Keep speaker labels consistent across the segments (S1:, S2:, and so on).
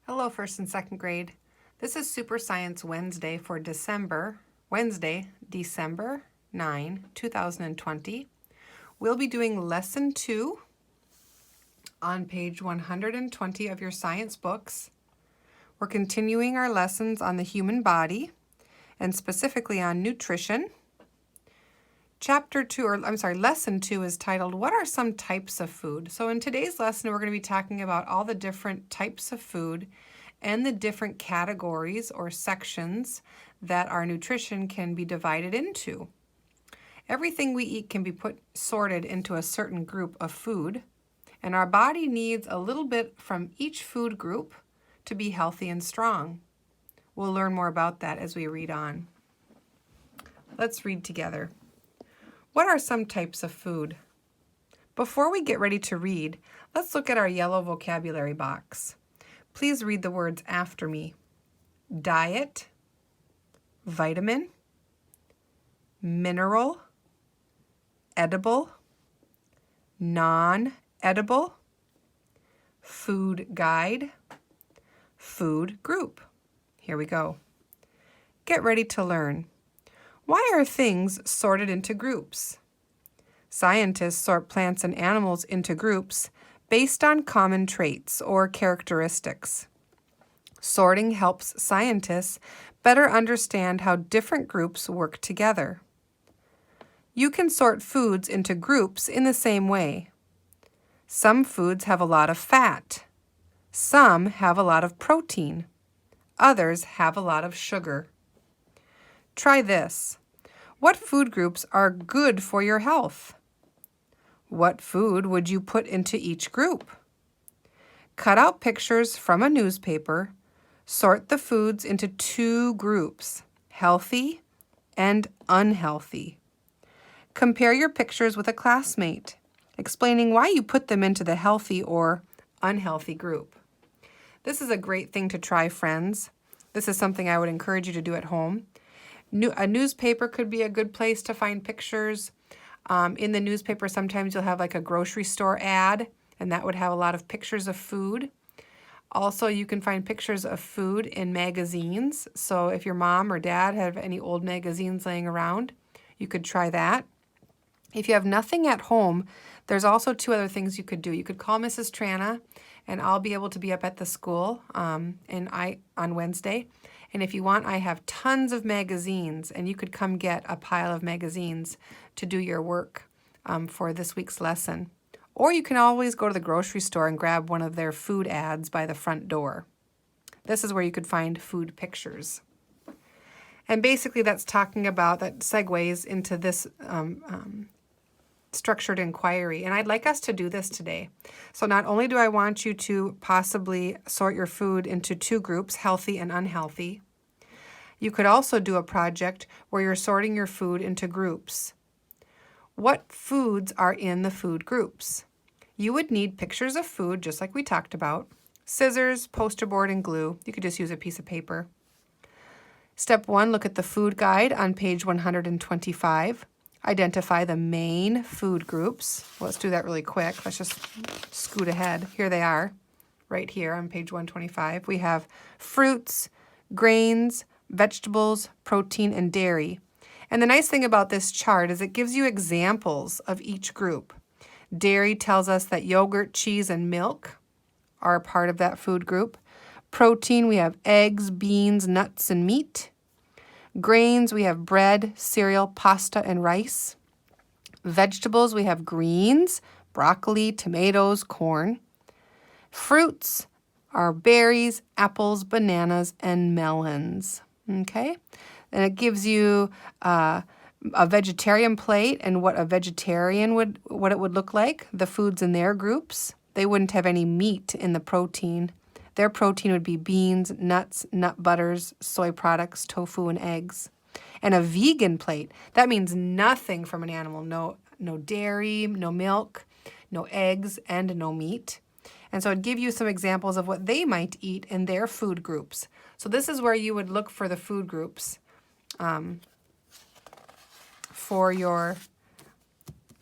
S1: Hello, first and second grade. This is Super Science Wednesday for Wednesday, December 9, 2020. We'll be doing lesson 2 on page 120 of your science books. We're continuing our lessons on the human body and specifically on nutrition. Lesson 2 is titled, What are some types of food? So in today's lesson, we're going to be talking about all the different types of food and the different categories or sections that our nutrition can be divided into. Everything we eat can be sorted into a certain group of food, and our body needs a little bit from each food group to be healthy and strong. We'll learn more about that as we read on. Let's read together. What are some types of food? Before we get ready to read, let's look at our yellow vocabulary box. Please read the words after me. Diet, vitamin, mineral, edible, non-edible, food guide, food group. Here we go. Get ready to learn. Why are things sorted into groups? Scientists sort plants and animals into groups based on common traits or characteristics. Sorting helps scientists better understand how different groups work together. You can sort foods into groups in the same way. Some foods have a lot of fat. Some have a lot of protein. Others have a lot of sugar. Try this. What food groups are good for your health? What food would you put into each group? Cut out pictures from a newspaper. Sort the foods into 2 groups, healthy and unhealthy. Compare your pictures with a classmate, explaining why you put them into the healthy or unhealthy group. This is a great thing to try, friends. This is something I would encourage you to do at home. A newspaper could be a good place to find pictures. In the newspaper, sometimes you'll have like a grocery store ad, and that would have a lot of pictures of food. Also, you can find pictures of food in magazines. So if your mom or dad have any old magazines laying around, you could try that. If you have nothing at home, there's also 2 other things you could do. You could call Mrs. Trana, and I'll be able to be up at the school on Wednesday. And if you want, I have tons of magazines, and you could come get a pile of magazines to do your work for this week's lesson. Or you can always go to the grocery store and grab one of their food ads by the front door. This is where you could find food pictures. And basically that segues into this structured inquiry. And I'd like us to do this today. So not only do I want you to possibly sort your food into 2 groups, healthy and unhealthy, you could also do a project where you're sorting your food into groups. What foods are in the food groups? You would need pictures of food, just like we talked about, scissors, poster board, and glue. You could just use a piece of paper. Step 1, look at the food guide on page 125. Identify the main food groups. Well, let's do that really quick. Let's just scoot ahead. Here they are, right here on page 125. We have fruits, grains, vegetables, protein, and dairy. And the nice thing about this chart is it gives you examples of each group. Dairy tells us that yogurt, cheese, and milk are a part of that food group. Protein, we have eggs, beans, nuts, and meat. Grains, we have bread, cereal, pasta, and rice. Vegetables, we have greens, broccoli, tomatoes, corn. Fruits are berries, apples, bananas, and melons. Okay? And it gives you a vegetarian plate and what it would look like, the foods in their groups. They wouldn't have any meat in the protein. Their protein would be beans, nuts, nut butters, soy products, tofu, and eggs. And a vegan plate, that means nothing from an animal. No dairy, no milk, no eggs, and no meat. And so it'd give you some examples of what they might eat in their food groups. So this is where you would look for the food groups for your,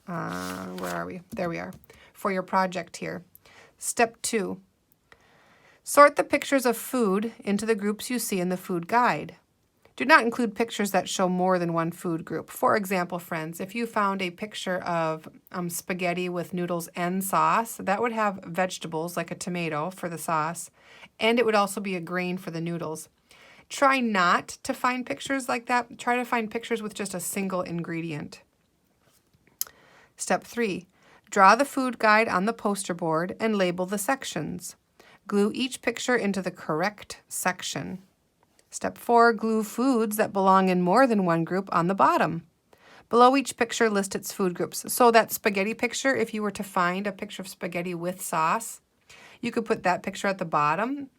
S1: where are we? There we are. For your project here. Step 2. Sort the pictures of food into the groups you see in the food guide. Do not include pictures that show more than one food group. For example, friends, if you found a picture of spaghetti with noodles and sauce, that would have vegetables like a tomato for the sauce, and it would also be a grain for the noodles. Try not to find pictures like that. Try to find pictures with just a single ingredient. Step 3. Draw the food guide on the poster board and label the sections. Glue each picture into the correct section. Step 4. Glue foods that belong in more than one group on the bottom. Below each picture, list its food groups. So that spaghetti picture, if you were to find a picture of spaghetti with sauce, you could put that picture at the bottom,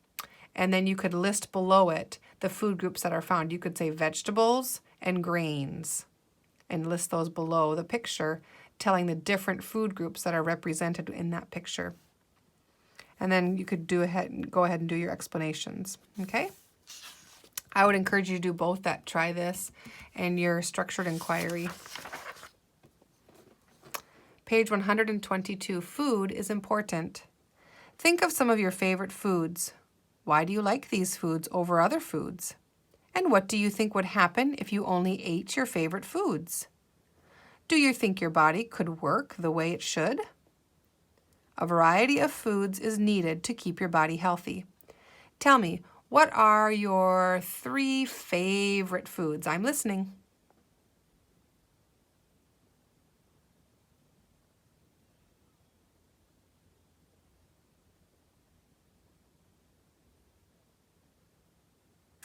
S1: and then you could list below it the food groups that are found. You could say vegetables and grains and list those below the picture, telling the different food groups that are represented in that picture. And then you could go ahead and do your explanations, okay? I would encourage you to do both that. Try this and your structured inquiry. Page 122, food is important. Think of some of your favorite foods. Why do you like these foods over other foods? And what do you think would happen if you only ate your favorite foods? Do you think your body could work the way it should? A variety of foods is needed to keep your body healthy. Tell me, what are your 3 favorite foods? I'm listening.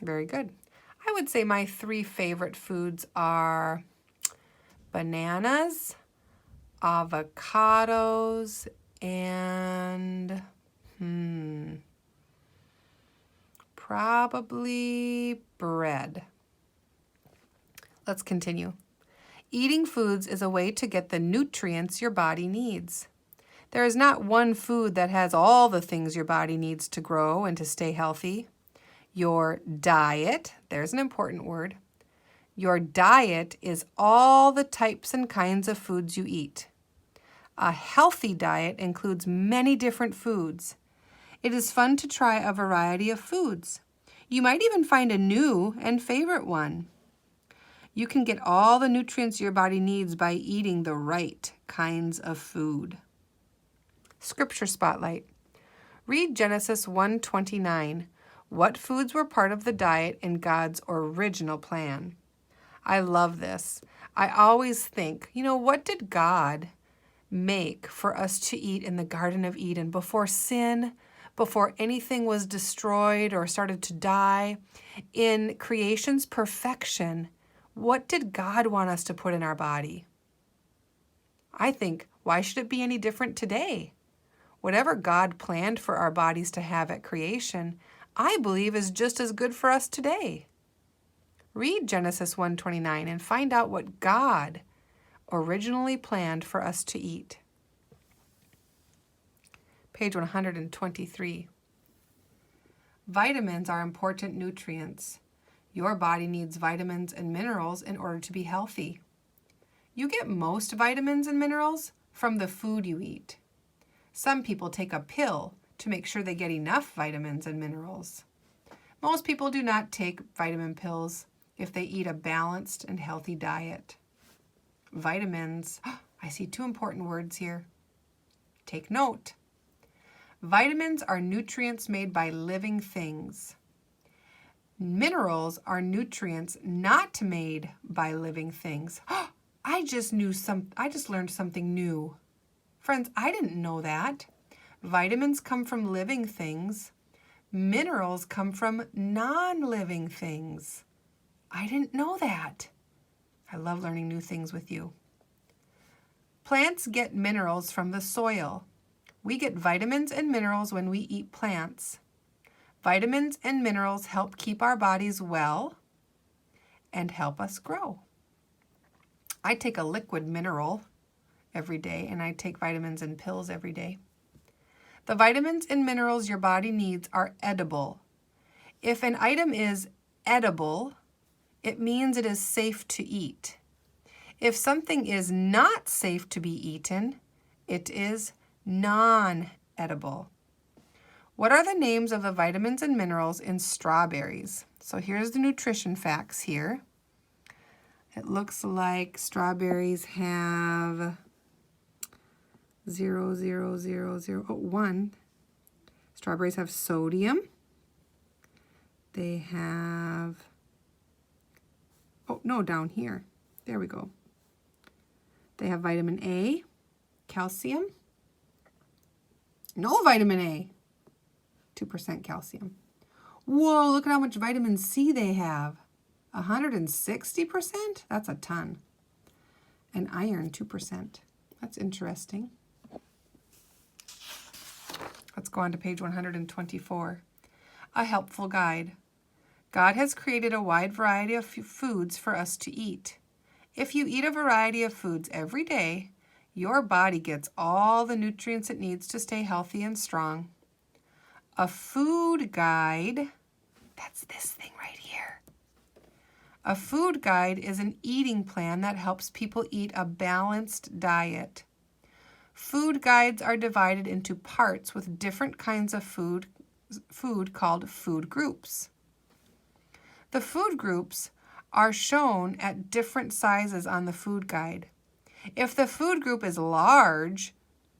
S1: Very good. I would say my 3 favorite foods are bananas, avocados, and probably bread. Let's continue. Eating foods is a way to get the nutrients your body needs. There is not one food that has all the things your body needs to grow and to stay healthy. Your diet, there's an important word. Your diet is all the types and kinds of foods you eat. A healthy diet includes many different foods. It is fun to try a variety of foods. You might even find a new and favorite one. You can get all the nutrients your body needs by eating the right kinds of food. Scripture Spotlight. Read Genesis 1:29. What foods were part of the diet in God's original plan? I love this. I always think, what did God make for us to eat in the Garden of Eden before sin, before anything was destroyed or started to die? In creation's perfection, what did God want us to put in our body? I think, why should it be any different today? Whatever God planned for our bodies to have at creation, I believe is just as good for us today. Read Genesis 1:29 and find out what God originally planned for us to eat. Page 123. Vitamins are important nutrients. Your body needs vitamins and minerals in order to be healthy. You get most vitamins and minerals from the food you eat. Some people take a pill to make sure they get enough vitamins and minerals. Most people do not take vitamin pills if they eat a balanced and healthy diet. Vitamins, I see 2 important words here. Take note. Vitamins are nutrients made by living things. Minerals are nutrients not made by living things. I just learned something new. Friends, I didn't know that. Vitamins come from living things. Minerals come from non-living things. I didn't know that. I love learning new things with you. Plants get minerals from the soil. We get vitamins and minerals when we eat plants. Vitamins and minerals help keep our bodies well and help us grow. I take a liquid mineral every day, and I take vitamins and pills every day. The vitamins and minerals your body needs are edible. If an item is edible, it means it is safe to eat. If something is not safe to be eaten, it is non-edible. What are the names of the vitamins and minerals in strawberries? So here's the nutrition facts here. It looks like strawberries have 1. Strawberries have sodium. They have, oh no, down here. There we go. They have vitamin A, calcium. No vitamin A. 2% calcium. Whoa, look at how much vitamin C they have. 160%? That's a ton. And iron, 2%. That's interesting. Let's go on to page 124. A helpful guide. God has created a wide variety of foods for us to eat. If you eat a variety of foods every day, your body gets all the nutrients it needs to stay healthy and strong. A food guide, that's this thing right here. A food guide is an eating plan that helps people eat a balanced diet. Food guides are divided into parts with different kinds of food called food groups. The food groups are shown at different sizes on the food guide. If the food group is large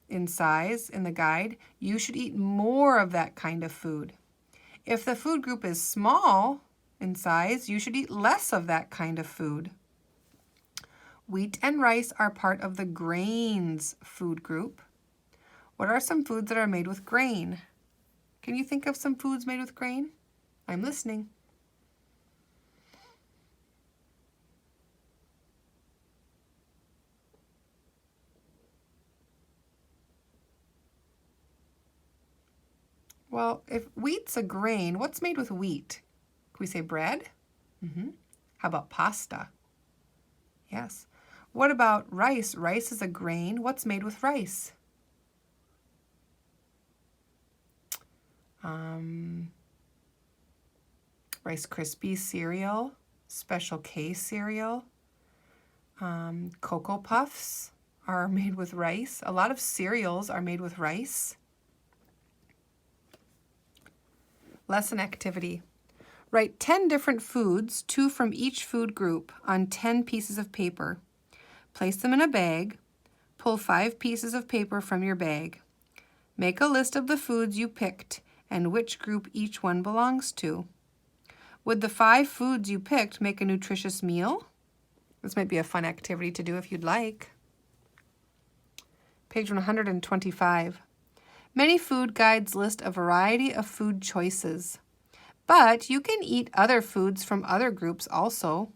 S1: in size in the guide, you should eat more of that kind of food. If the food group is small in size, you should eat less of that kind of food. Wheat and rice are part of the grains food group. What are some foods that are made with grain? Can you think of some foods made with grain? I'm listening. Well, if wheat's a grain, what's made with wheat? Can we say bread? How about pasta? Yes. What about rice? Rice is a grain. What's made with rice? Rice Krispies cereal, Special K cereal, Cocoa Puffs are made with rice. A lot of cereals are made with rice. Lesson activity. Write 10 different foods, 2 from each food group, on 10 pieces of paper. Place them in a bag. Pull 5 pieces of paper from your bag. Make a list of the foods you picked and which group each one belongs to. Would the 5 foods you picked make a nutritious meal? This might be a fun activity to do if you'd like. Page 125. Many food guides list a variety of food choices, but you can eat other foods from other groups also.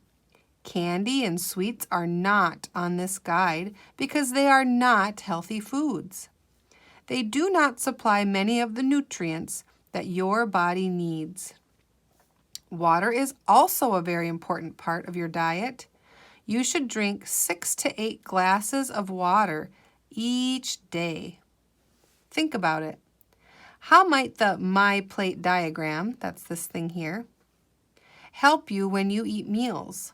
S1: Candy and sweets are not on this guide because they are not healthy foods. They do not supply many of the nutrients that your body needs. Water is also a very important part of your diet. You should drink 6 to 8 glasses of water each day. Think about it. How might the My Plate diagram, that's this thing here, help you when you eat meals?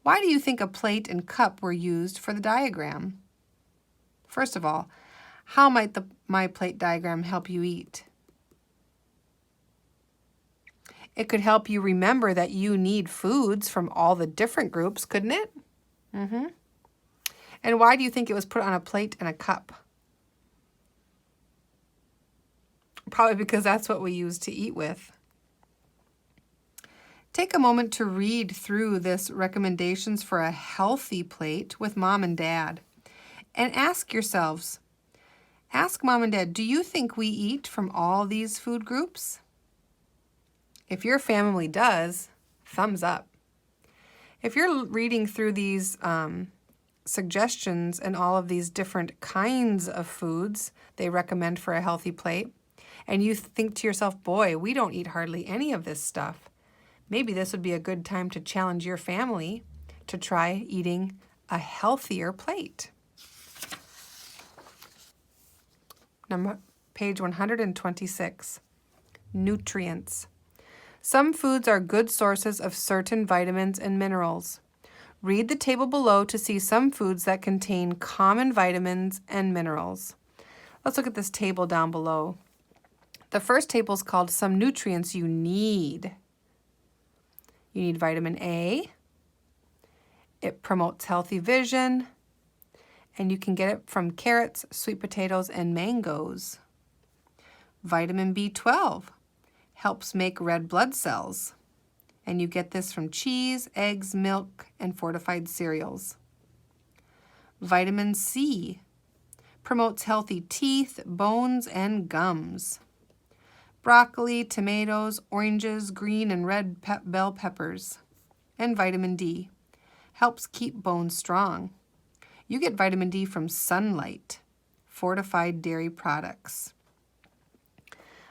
S1: Why do you think a plate and cup were used for the diagram? First of all, how might the My Plate diagram help you eat? It could help you remember that you need foods from all the different groups, couldn't it? And why do you think it was put on a plate and a cup? Probably because that's what we use to eat with. Take a moment to read through this recommendations for a healthy plate with Mom and Dad. And ask yourselves, ask Mom and Dad, do you think we eat from all these food groups? If your family does, thumbs up. If you're reading through these suggestions and all of these different kinds of foods they recommend for a healthy plate, and you think to yourself, boy, we don't eat hardly any of this stuff, maybe this would be a good time to challenge your family to try eating a healthier plate. Page 126, nutrients. Some foods are good sources of certain vitamins and minerals. Read the table below to see some foods that contain common vitamins and minerals. Let's look at this table down below. The first table is called Some Nutrients You Need. You need vitamin A. It promotes healthy vision, and you can get it from carrots, sweet potatoes, and mangoes. Vitamin B12 helps make red blood cells, and you get this from cheese, eggs, milk, and fortified cereals. Vitamin C promotes healthy teeth, bones, and gums. Broccoli, tomatoes, oranges, green and red bell peppers. And vitamin D helps keep bones strong. You get vitamin D from sunlight, fortified dairy products.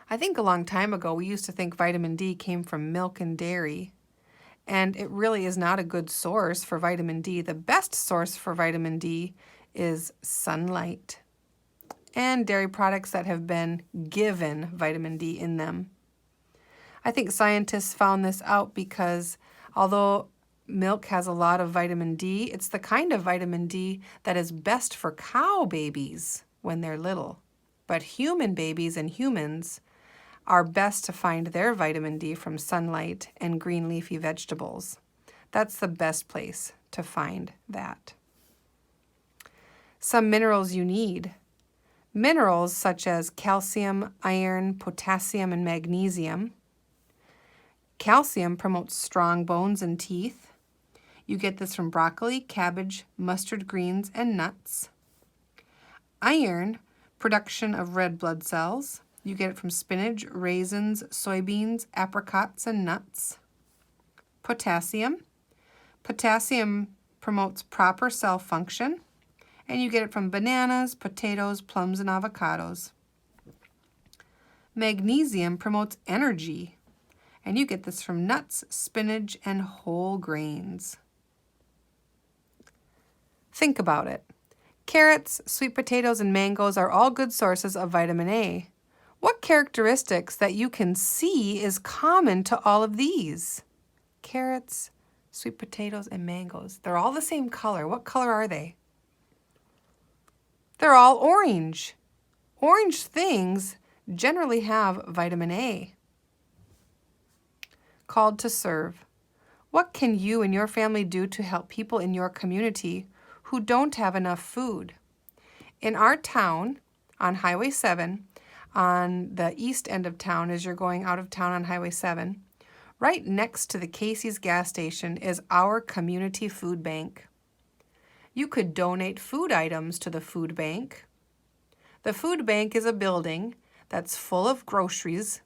S1: I think a long time ago we used to think vitamin D came from milk and dairy, and it really is not a good source for vitamin D. The best source for vitamin D is sunlight and dairy products that have been given vitamin D in them. I think scientists found this out because although milk has a lot of vitamin D, it's the kind of vitamin D that is best for cow babies when they're little. But human babies and humans are best to find their vitamin D from sunlight and green leafy vegetables. That's the best place to find that. Some minerals you need. Minerals such as calcium, iron, potassium, and magnesium. Calcium promotes strong bones and teeth. You get this from broccoli, cabbage, mustard greens, and nuts. Iron, production of red blood cells. You get it from spinach, raisins, soybeans, apricots, and nuts. Potassium. Potassium promotes proper cell function, and you get it from bananas, potatoes, plums, and avocados. Magnesium promotes energy, and you get this from nuts, spinach, and whole grains. Think about it. Carrots, sweet potatoes, and mangoes are all good sources of vitamin A. What characteristics that you can see is common to all of these? Carrots, sweet potatoes, and mangoes. They're all the same color. What color are they? They're all orange. Orange things generally have vitamin A. Called to serve. What can you and your family do to help people in your community who don't have enough food? In our town, on Highway 7, on the east end of town as you're going out of town on Highway 7, right next to the Casey's gas station is our community food bank. You could donate food items to the food bank. The food bank is a building that's full of groceries,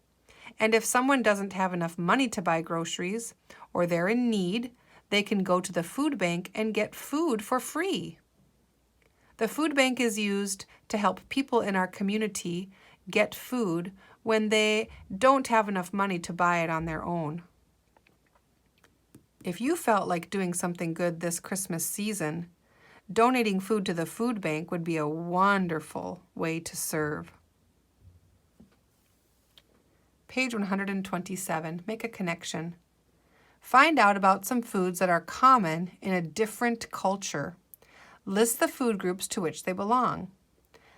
S1: and if someone doesn't have enough money to buy groceries or they're in need, they can go to the food bank and get food for free. The food bank is used to help people in our community get food when they don't have enough money to buy it on their own. If you felt like doing something good this Christmas season, donating food to the food bank would be a wonderful way to serve. Page 127, make a connection. Find out about some foods that are common in a different culture. List the food groups to which they belong.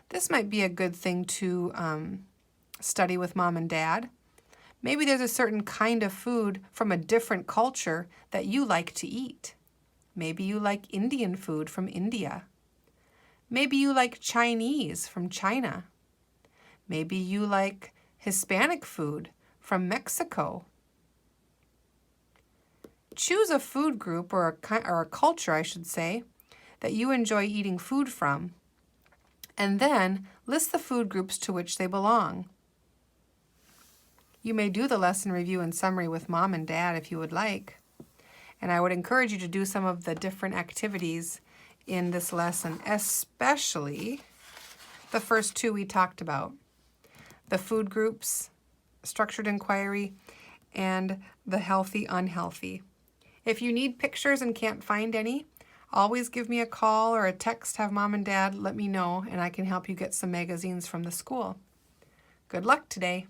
S1: This might be a good thing to study with mom and dad. Maybe there's a certain kind of food from a different culture that you like to eat. Maybe you like Indian food from India. Maybe you like Chinese from China. Maybe you like Hispanic food from Mexico. Choose a food group or a culture, I should say, that you enjoy eating food from, and then list the food groups to which they belong. You may do the lesson review and summary with mom and dad if you would like, and I would encourage you to do some of the different activities in this lesson, especially the first two we talked about, the food groups, structured inquiry, and the healthy, unhealthy. If you need pictures and can't find any, always give me a call or a text, have mom and dad let me know, and I can help you get some magazines from the school. Good luck today.